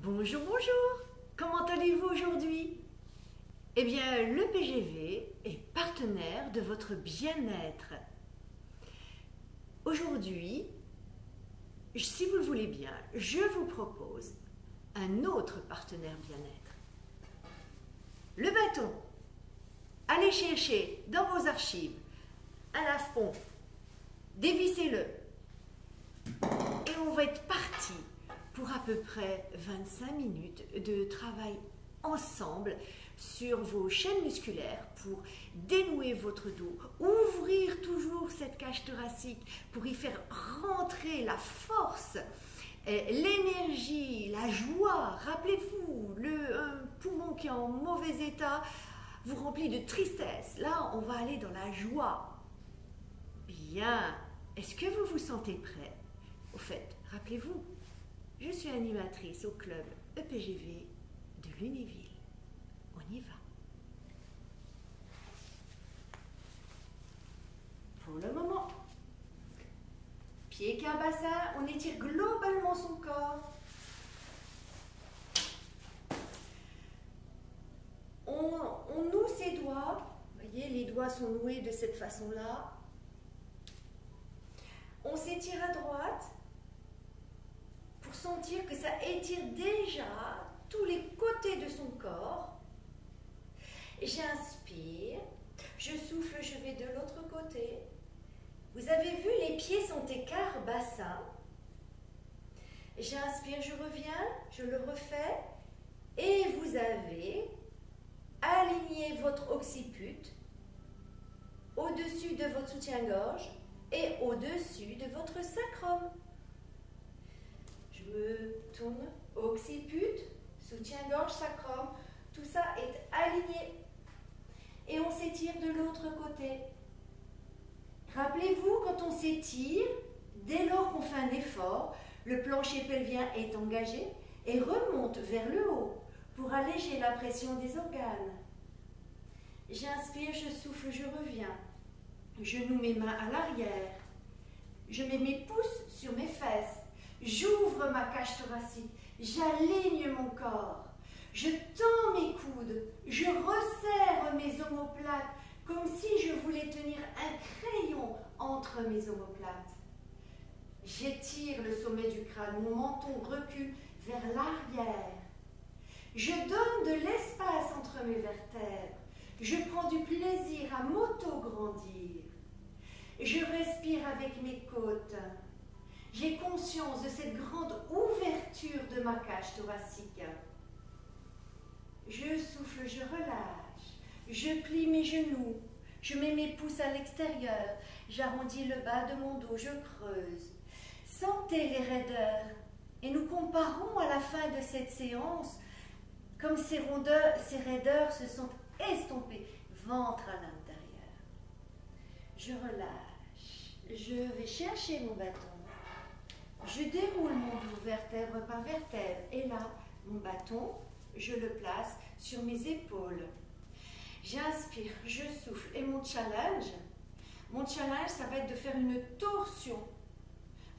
Bonjour, bonjour. Comment allez-vous aujourd'hui? Eh bien, le PGV est partenaire de votre bien-être. Aujourd'hui, si vous le voulez bien, je vous propose un autre partenaire bien-être. Le bâton. Allez chercher dans vos archives un lave-pont. Dévissez-le. Et on va être parti pour à peu près 25 minutes de travail ensemble sur vos chaînes musculaires pour dénouer votre dos, ouvrir toujours cette cage thoracique pour y faire rentrer la force, l'énergie, la joie. Rappelez-vous, un poumon qui est en mauvais état vous remplit de tristesse. Là, on va aller dans la joie. Bien. Est-ce que vous vous sentez prêt? Au fait, rappelez-vous, je suis animatrice au club EPGV de Lunéville. On y va. Pour le moment, pied, cœur, bassin, on étire globalement son corps. On noue ses doigts. Vous voyez, les doigts sont noués de cette façon-là. On s'étire à droite pour sentir que ça étire déjà tous les côtés de son corps. J'inspire, je souffle, je vais de l'autre côté. Vous avez vu, les pieds sont écart bassin. J'inspire, je reviens, je le refais. Et vous avez aligné votre occiput au-dessus de votre soutien-gorge et au-dessus de votre sacrum. Je me tourne, occiput, soutien-gorge, sacrum, tout ça est aligné. Et on s'étire de l'autre côté. Rappelez-vous, quand on s'étire, dès lors qu'on fait un effort, le plancher pelvien est engagé et remonte vers le haut pour alléger la pression des organes. J'inspire, je souffle, je reviens. Je noue mes mains à l'arrière. Je mets mes pouces sur mes fesses. J'ouvre ma cage thoracique. J'aligne mon corps. Je tends mes coudes. Je resserre mes omoplates comme si je voulais tenir un crayon entre mes omoplates. J'étire le sommet du crâne. Mon menton recule vers l'arrière. Je donne de l'espace entre mes vertèbres. Je prends du plaisir à m'auto-grandir. Je respire avec mes côtes. J'ai conscience de cette grande ouverture de ma cage thoracique. Je souffle, je relâche. Je plie mes genoux. Je mets mes pouces à l'extérieur. J'arrondis le bas de mon dos. Je creuse. Sentez les raideurs. Et nous comparons à la fin de cette séance comme ces raideurs se sont estompées, ventre à l'intérieur. Je relâche. Je vais chercher mon bâton. Je déroule mon dos vertèbre par vertèbre. Et là, mon bâton, je le place sur mes épaules. J'inspire, je souffle. Et mon challenge, ça va être de faire une torsion.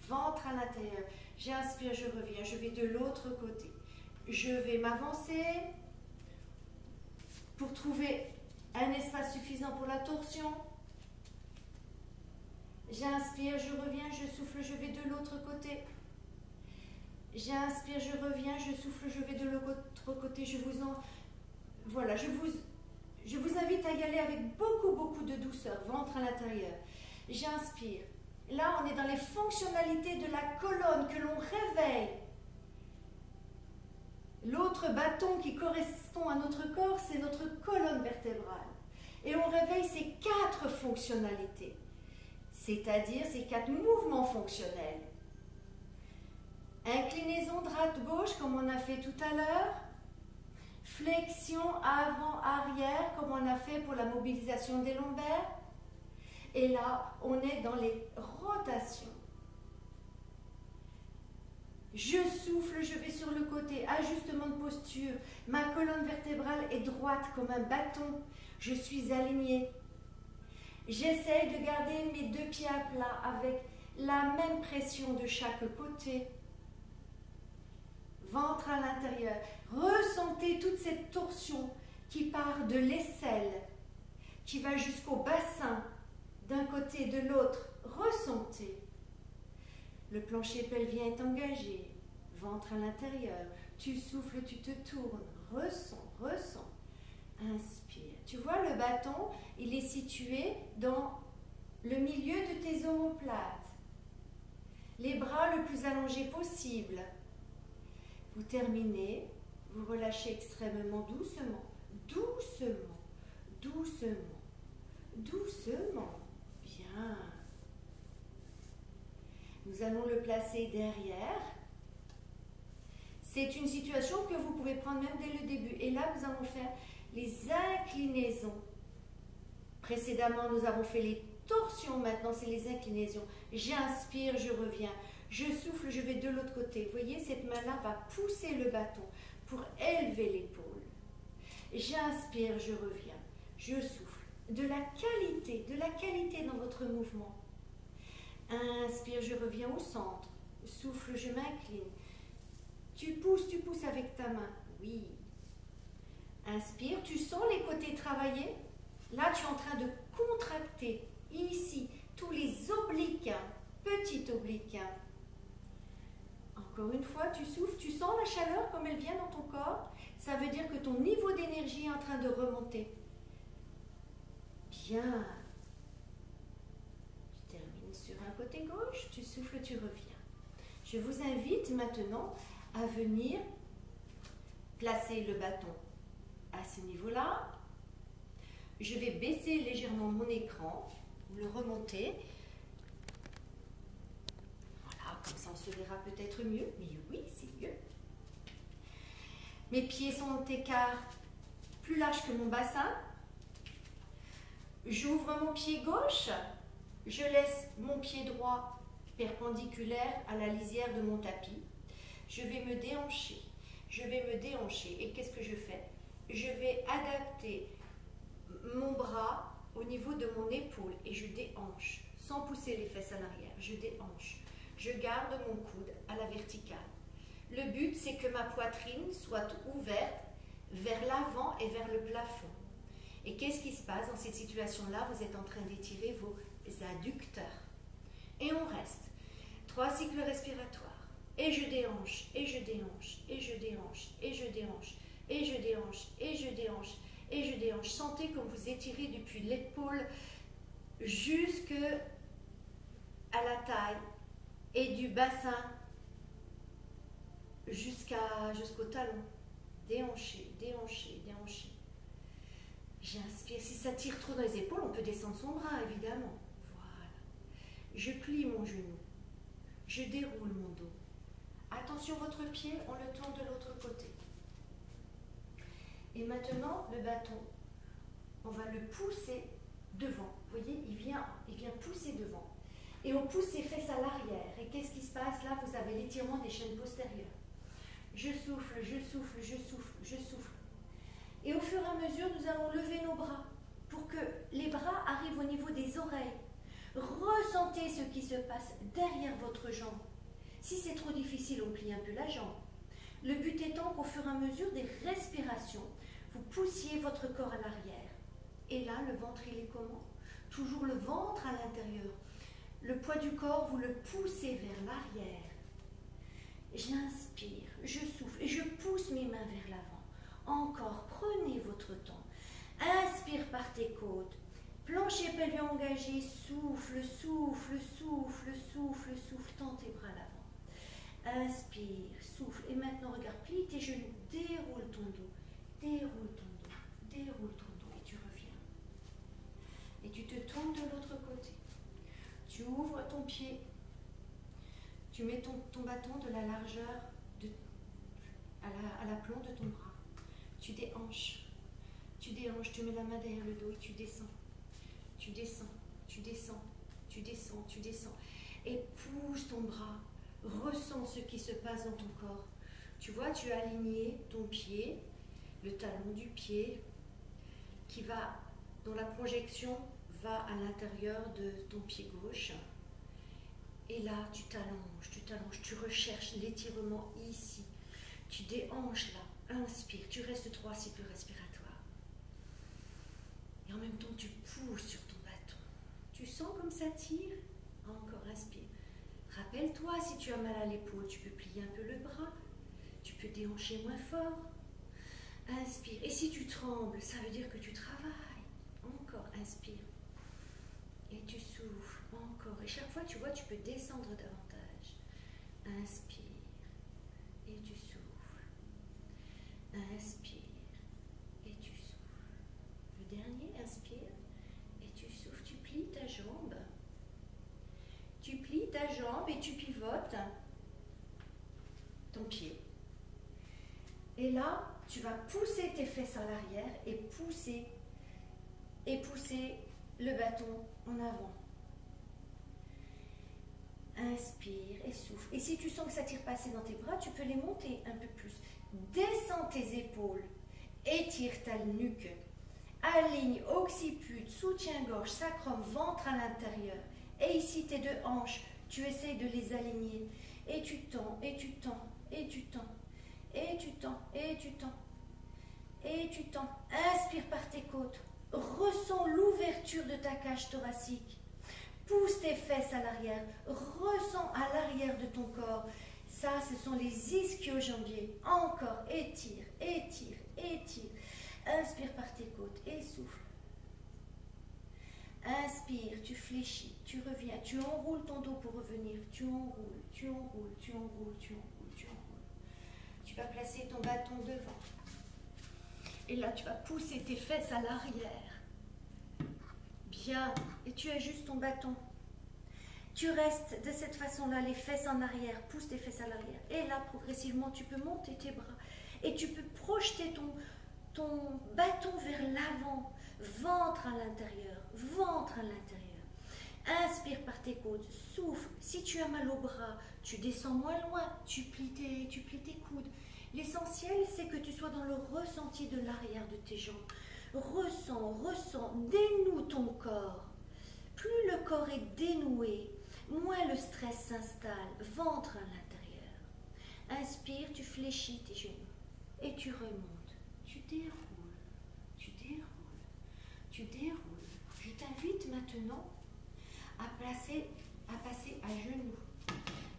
Ventre à l'intérieur. J'inspire, je reviens. Je vais de l'autre côté. Je vais m'avancer pour trouver un espace suffisant pour la torsion. J'inspire, je reviens, je souffle, je vais de l'autre côté. J'inspire, je reviens, je souffle, je vais de l'autre côté. Voilà, je vous invite à y aller avec beaucoup de douceur, ventre à l'intérieur. J'inspire. Là, on est dans les fonctionnalités de la colonne que l'on réveille. L'autre bâton qui correspond à notre corps, c'est notre colonne vertébrale. Et on réveille ces 4 fonctionnalités, c'est-à-dire ces 4 mouvements fonctionnels. Inclinaison droite-gauche, comme on a fait tout à l'heure. Flexion avant-arrière, comme on a fait pour la mobilisation des lombaires. Et là, on est dans les rotations. Je souffle, je vais sur le côté, ajustement de posture. Ma colonne vertébrale est droite comme un bâton. Je suis alignée. J'essaye de garder mes 2 pieds à plat avec la même pression de chaque côté. ventre à l'intérieur. Ressentez toute cette torsion qui part de l'aisselle, qui va jusqu'au bassin, d'un côté et de l'autre. Ressentez. Le plancher pelvien est engagé, ventre à l'intérieur. Tu souffles, tu te tournes. Ressens, ressens. Inspire. Tu vois, le bâton, il est situé dans le milieu de tes omoplates. Les bras le plus allongés possible. Vous terminez, vous relâchez extrêmement doucement, doucement, doucement, doucement. Bien. Nous allons le placer derrière. C'est une situation que vous pouvez prendre même dès le début. Et là, nous allons faire les inclinaisons. Précédemment, nous avons fait les torsions. Maintenant, c'est les inclinaisons. J'inspire, je reviens. Je souffle, je vais de l'autre côté. Vous voyez, cette main-là va pousser le bâton pour élever l'épaule. J'inspire, je reviens. Je souffle. De la qualité dans votre mouvement. Inspire, je reviens au centre. Souffle, je m'incline. Tu pousses avec ta main. Oui. Inspire, tu sens les côtés travaillés. Là, tu es en train de contracter. Ici, tous les obliques. Petit oblique. Encore une fois, tu souffles. Tu sens la chaleur comme elle vient dans ton corps. Ça veut dire que ton niveau d'énergie est en train de remonter. Bien. Tu termines sur un côté gauche. Tu souffles, tu reviens. Je vous invite maintenant à venir placer le bâton à ce niveau-là. Je vais baisser légèrement mon écran, le remonter. Voilà, comme ça on se verra peut-être mieux. Mais oui, c'est mieux. Mes pieds sont en écart plus large que mon bassin. J'ouvre mon pied gauche. Je laisse mon pied droit perpendiculaire à la lisière de mon tapis. Je vais me déhancher. Je vais me déhancher. Et qu'est-ce que je fais? Je vais adapter mon bras au niveau de mon épaule et je déhanche sans pousser les fesses à l'arrière. Je déhanche. Je garde mon coude à la verticale. Le but, c'est que ma poitrine soit ouverte vers l'avant et vers le plafond. Et qu'est-ce qui se passe dans cette situation-là? Vous êtes en train d'étirer vos adducteurs. Et on reste. 3 cycles respiratoires. Et je déhanche, et je déhanche, et je déhanche, et je déhanche, et je déhanche, et je déhanche, et je déhanche. Sentez comme vous étirez depuis l'épaule jusque à la taille et du bassin jusqu'au talon. Déhancher, déhancher, déhancher. J'inspire. Si ça tire trop dans les épaules, on peut descendre son bras, évidemment. Voilà. Je plie mon genou. Je déroule mon dos. Attention, votre pied, on le tourne de l'autre côté. Et maintenant, le bâton, on va le pousser devant. Vous voyez, il vient pousser devant. Et on pousse ses fesses à l'arrière. Et qu'est-ce qui se passe? Là, vous avez l'étirement des chaînes postérieures. Je souffle, je souffle, je souffle, je souffle. Et au fur et à mesure, nous allons lever nos bras pour que les bras arrivent au niveau des oreilles. Ressentez ce qui se passe derrière votre jambe. Si c'est trop difficile, on plie un peu la jambe. Le but étant qu'au fur et à mesure des respirations, vous poussiez votre corps à l'arrière. Et là, le ventre, il est comment? Toujours le ventre à l'intérieur. Le poids du corps, vous le poussez vers l'arrière. J'inspire, je souffle et je pousse mes mains vers l'avant. Encore, prenez votre temps. Inspire par tes côtes. Plancher pelvien engagé, souffle, souffle, souffle, souffle, souffle. Tends tes bras à l'avant. Inspire, souffle. Et maintenant, regarde, plie tes genoux, déroule ton dos, déroule ton dos, déroule ton dos. Et tu reviens. Et tu te tournes de l'autre côté. Tu ouvres ton pied. Tu mets ton bâton de la largeur à la plomb de ton bras. Tu déhanches, tu mets la main derrière le dos et tu descends. Tu descends, tu descends, tu descends, tu descends. Et pousse ton bras, ressens ce qui se passe dans ton corps. Tu vois, tu as aligné ton pied, le talon du pied, dont la projection va à l'intérieur de ton pied gauche. Et là, tu t'allonges, tu recherches l'étirement ici. Tu déhanches là, inspire, tu restes 3 cycles respiratoires. Et en même temps, tu pousses sur ton bâton. Tu sens comme ça tire? Encore, inspire. Rappelle-toi, si tu as mal à l'épaule, tu peux plier un peu le bras. Tu peux déhancher moins fort. Inspire. Et si tu trembles, ça veut dire que tu travailles. Encore, inspire. Et tu souffles. Encore. Et chaque fois, tu vois, tu peux descendre davantage. Inspire. Et tu souffles. Inspire. Et tu souffles. Le dernier, inspire. Et tu souffles. Tu plies ta jambe. Tu plies ta jambe et tu pivotes ton pied. Et là, tu vas pousser tes fesses à l'arrière et pousser le bâton en avant. Inspire et souffle. Et si tu sens que ça tire pas assez dans tes bras, tu peux les monter un peu plus. Descends tes épaules, étire ta nuque, aligne occiput, soutien-gorge, sacrum, ventre à l'intérieur. Et ici tes 2 hanches, tu essayes de les aligner. Et tu tends, et tu tends, et tu tends, et tu tends, et tu tends, et tu tends. Inspire par tes côtes. Ressens l'ouverture de ta cage thoracique. Pousse tes fesses à l'arrière. Ressens à l'arrière de ton corps. Ça, ce sont les ischio-jambiers. Encore, étire, étire, étire. Inspire par tes côtes et souffle. Inspire, tu fléchis, tu reviens, tu enroules ton dos pour revenir. Tu enroules, tu enroules, tu enroules, tu enroules, tu enroules. Tu vas placer ton bâton devant. Et là, tu vas pousser tes fesses à l'arrière. Bien. Et tu ajustes ton bâton. Tu restes de cette façon-là, les fesses en arrière. Pousse tes fesses à l'arrière. Et là, progressivement, tu peux monter tes bras. Et tu peux projeter ton bâton vers l'avant. Ventre à l'intérieur. Ventre à l'intérieur. Inspire par tes côtes. Souffle. Si tu as mal au bras, tu descends moins loin. Tu plies tes coudes. L'essentiel, c'est que tu sois dans le ressenti de l'arrière de tes jambes. Ressens, dénoue ton corps. Plus le corps est dénoué, moins le stress s'installe. Ventre à l'intérieur. Inspire, tu fléchis tes genoux. Et tu remontes. Tu déroules, tu déroules, tu déroules. Je t'invite maintenant à passer à genoux.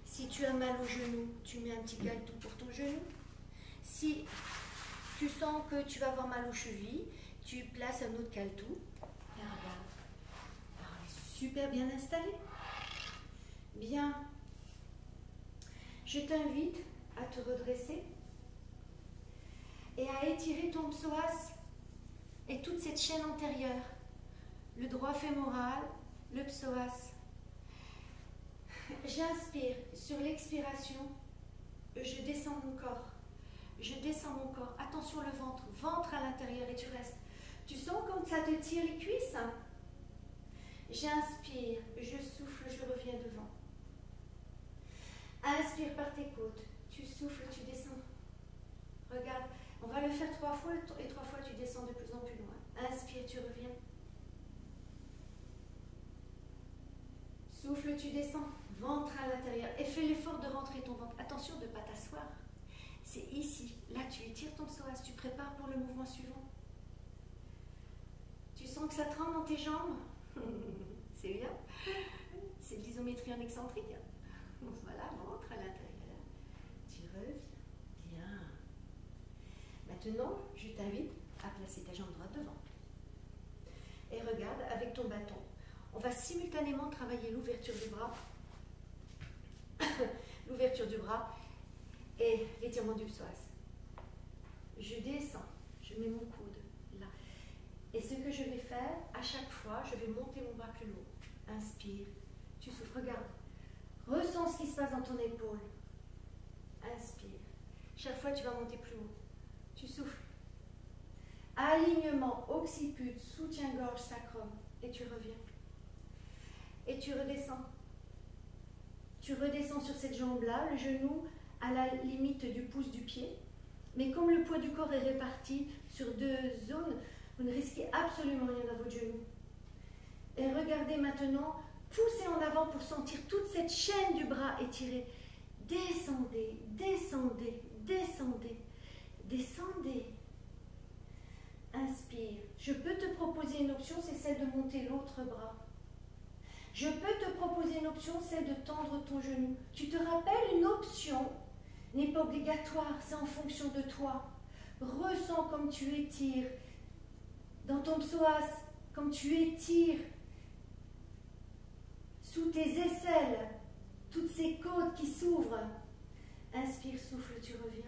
Si tu as mal au genou, tu mets un petit galeton pour ton genou. Si tu sens que tu vas avoir mal aux chevilles, tu places un autre caletou. Et regarde. Alors, on est super bien installé. Bien. Je t'invite à te redresser et à étirer ton psoas et toute cette chaîne antérieure. Le droit fémoral, le psoas. J'inspire. Sur l'expiration, je descends mon corps. Je descends mon corps. Attention le ventre. Ventre à l'intérieur et tu restes. Tu sens comme ça te tire les cuisses? J'inspire. Je souffle, je reviens devant. Inspire par tes côtes. Tu souffles, tu descends. Regarde. On va le faire 3 fois et 3 fois tu descends de plus en plus loin. Inspire, tu reviens. Souffle, tu descends. Ventre à l'intérieur. Et fais l'effort de rentrer ton ventre. Attention de ne pas t'asseoir. C'est ici. Là, tu étires ton psoas. Tu prépares pour le mouvement suivant. Tu sens que ça tremble dans tes jambes? C'est bien. C'est de l'isométrie en excentrique. Voilà, ventre à l'intérieur. Tu reviens. Bien. Maintenant, je t'invite à placer ta jambe droite devant. Et regarde, avec ton bâton, on va simultanément travailler l'ouverture du bras, l'ouverture du bras et l'étirement du psoas. Je descends, je mets mon coude là. Et ce que je vais faire, à chaque fois, je vais monter mon bras plus haut. Inspire, tu souffles, regarde. Ressens ce qui se passe dans ton épaule. Inspire. Chaque fois, tu vas monter plus haut. Tu souffles. Alignement, occiput, soutien-gorge, sacrum. Et tu reviens. Et tu redescends. Tu redescends sur cette jambe-là, le genou à la limite du pouce du pied. Mais comme le poids du corps est réparti sur 2 zones, vous ne risquez absolument rien à votre genou. Et regardez maintenant, poussez en avant pour sentir toute cette chaîne du bras étirée. Descendez, descendez, descendez, descendez. Inspire. Je peux te proposer une option, c'est celle de monter l'autre bras. Je peux te proposer une option, celle de tendre ton genou. Tu te rappelles, une option n'est pas obligatoire, c'est en fonction de toi. Ressens comme tu étires dans ton psoas, comme tu étires sous tes aisselles, toutes ces côtes qui s'ouvrent. Inspire, souffle, tu reviens.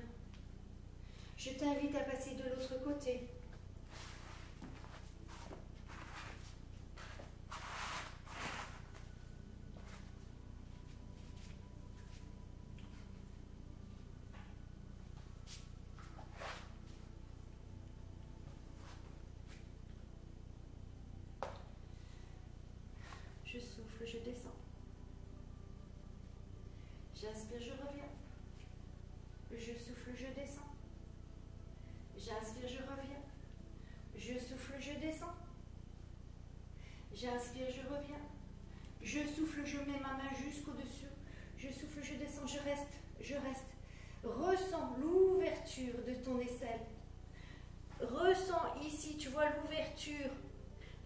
Je t'invite à passer de l'autre côté. Je souffle, je descends. J'inspire, je reviens. Je souffle, je descends. J'inspire, je reviens. Je souffle, je descends. J'inspire, je reviens. Je souffle, je mets ma main jusqu'au-dessus. Je souffle, je descends, je reste, je reste. Ressens l'ouverture de ton aisselle. Ressens ici, tu vois l'ouverture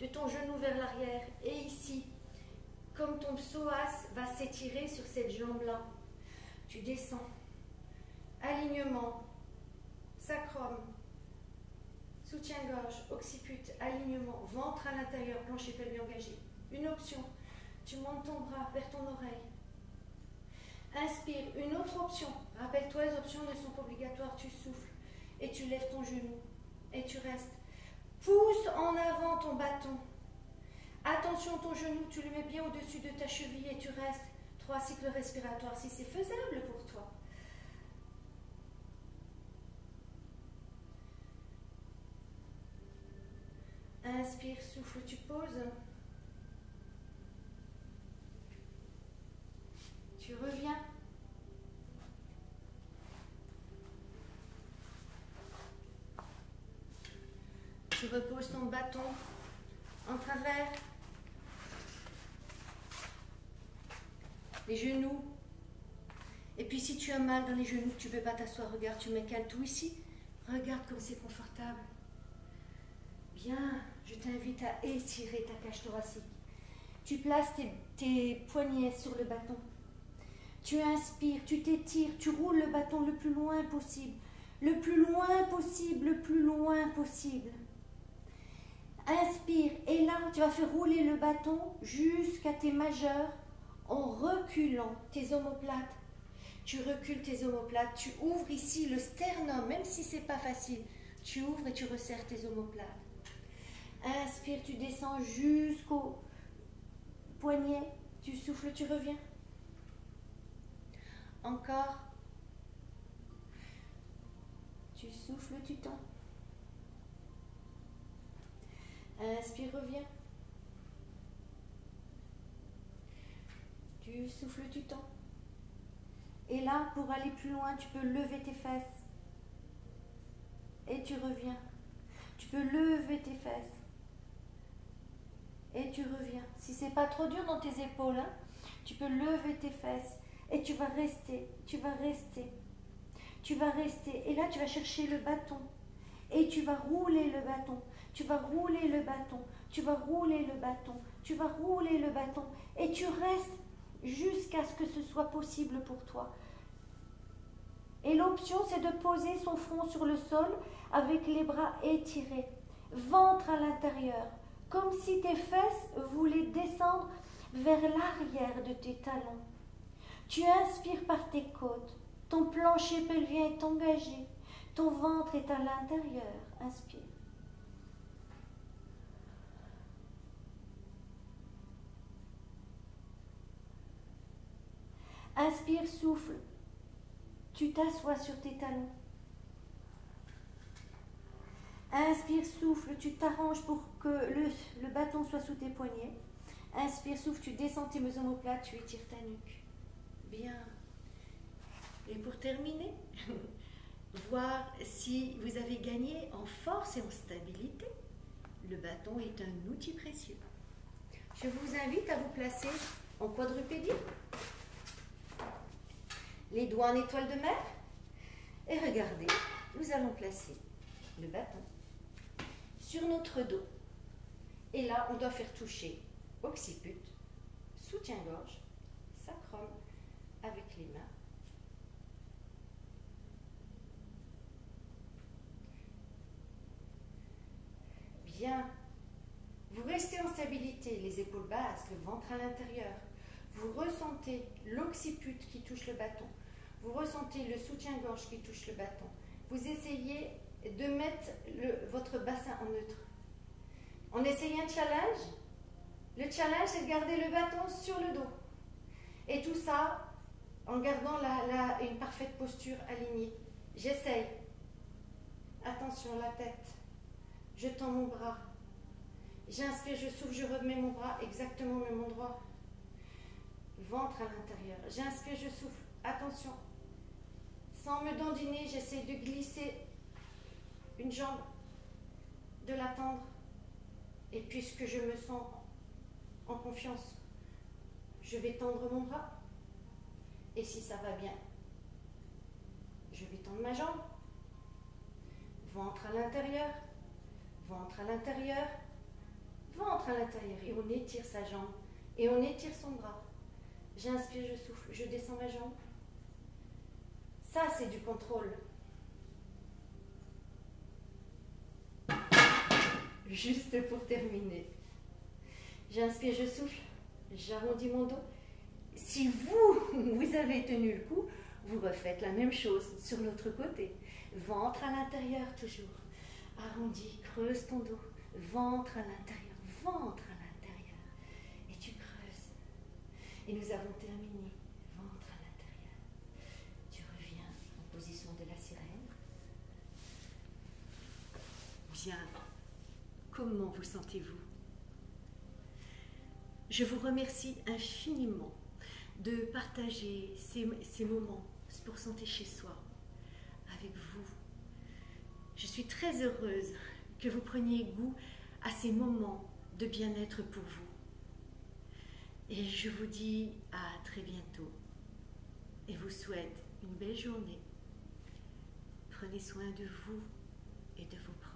de ton genou vers l'arrière. Et ici, comme ton psoas va s'étirer sur cette jambe-là. Tu descends. Alignement. Sacrum. Soutien-gorge. Occiput. Alignement. Ventre à l'intérieur. Plancher pelvien engagé. Une option. Tu montes ton bras vers ton oreille. Inspire. Une autre option. Rappelle-toi, les options ne sont pas obligatoires. Tu souffles. Et tu lèves ton genou. Et tu restes. Pousse en avant ton bâton. Attention, ton genou, tu le mets bien au-dessus de ta cheville et tu restes 3 cycles respiratoires si c'est faisable pour toi. Inspire, souffle, tu poses. Tu reviens. Tu reposes ton bâton en travers. Les genoux. Et puis si tu as mal dans les genoux, tu ne peux pas t'asseoir, regarde, tu mets qu'un tout ici. Regarde comme c'est confortable. Bien, je t'invite à étirer ta cage thoracique. Tu places tes poignets sur le bâton. Tu inspires, tu t'étires, tu roules le bâton le plus loin possible. Le plus loin possible, le plus loin possible. Inspire, et là, tu vas faire rouler le bâton jusqu'à tes majeurs en reculant tes omoplates. Tu recules tes omoplates, tu ouvres ici le sternum, même si ce n'est pas facile. Tu ouvres et tu resserres tes omoplates. Inspire, tu descends jusqu'au poignet. Tu souffles, tu reviens. Encore. Tu souffles, tu tends. Inspire, reviens. Tu souffles, tu tends. Et là, pour aller plus loin, tu peux lever tes fesses. Et tu reviens. Tu peux lever tes fesses. Et tu reviens. Si c'est pas trop dur dans tes épaules, hein, tu peux lever tes fesses. Et tu vas rester. Tu vas rester. Tu vas rester. Et là, tu vas chercher le bâton. Et tu vas rouler le bâton. Tu vas rouler le bâton. Tu vas rouler le bâton. Tu vas rouler le bâton. Et tu restes jusqu'à ce que ce soit possible pour toi. Et l'option, c'est de poser son front sur le sol avec les bras étirés, ventre à l'intérieur, comme si tes fesses voulaient descendre vers l'arrière de tes talons. Tu inspires par tes côtes, ton plancher pelvien est engagé, ton ventre est à l'intérieur. Inspire. Inspire, souffle. Tu t'assois sur tes talons. Inspire, souffle. Tu t'arranges pour que le bâton soit sous tes poignets. Inspire, souffle. Tu descends tes omoplates. Tu étires ta nuque. Bien. Et pour terminer, voir si vous avez gagné en force et en stabilité. Le bâton est un outil précieux. Je vous invite à vous placer en quadrupédie. Les doigts en étoile de mer. Et regardez, nous allons placer le bâton sur notre dos. Et là, on doit faire toucher occiput, soutien-gorge, sacrum avec les mains. Bien. Vous restez en stabilité, les épaules basses, le ventre à l'intérieur. Vous ressentez l'occiput qui touche le bâton. Vous ressentez le soutien-gorge qui touche le bâton. Vous essayez de mettre votre bassin en neutre. On essaye un challenge. Le challenge, c'est de garder le bâton sur le dos. Et tout ça en gardant une parfaite posture alignée. J'essaye. Attention, la tête. Je tends mon bras. J'inspire, je souffle, je remets mon bras exactement au même endroit. Ventre à l'intérieur. J'inspire, je souffle. Attention. Sans me dandiner, j'essaie de glisser une jambe, de la tendre. Et puisque je me sens en confiance, je vais tendre mon bras. Et si ça va bien, je vais tendre ma jambe. Ventre à l'intérieur, ventre à l'intérieur, ventre à l'intérieur. Et on étire sa jambe. Et on étire son bras. J'inspire, je souffle, je descends ma jambe. Ça, c'est du contrôle. Juste pour terminer. J'inspire, je souffle, j'arrondis mon dos. Si vous avez tenu le coup, vous refaites la même chose sur l'autre côté. Ventre à l'intérieur toujours. Arrondi, creuse ton dos. Ventre à l'intérieur, ventre à l'intérieur. Et tu creuses. Et nous avons terminé. Ventre à l'intérieur. Tu reviens en position de la sirène. Bien. Comment vous sentez-vous? Je vous remercie infiniment de partager ces moments pour sentir chez soi avec vous. Je suis très heureuse que vous preniez goût à ces moments de bien-être pour vous. Et je vous dis à très bientôt et vous souhaite une belle journée. Prenez soin de vous et de vos proches.